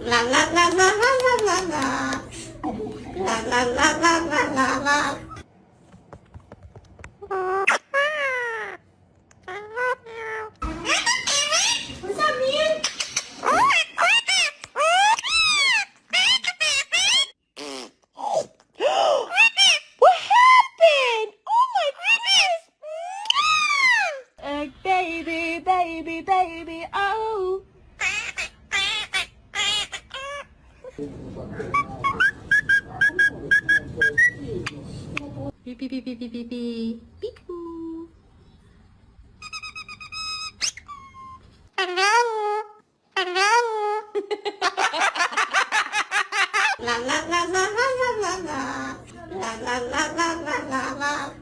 La la la la la la la la. La la la la la la la. What's up, man? What happened? Oh my goodness! Baby, baby, baby, oh. Beep beep beep beep beep beep beep. Beep boo. Hello. Hello. La la la la la la la la la la la la.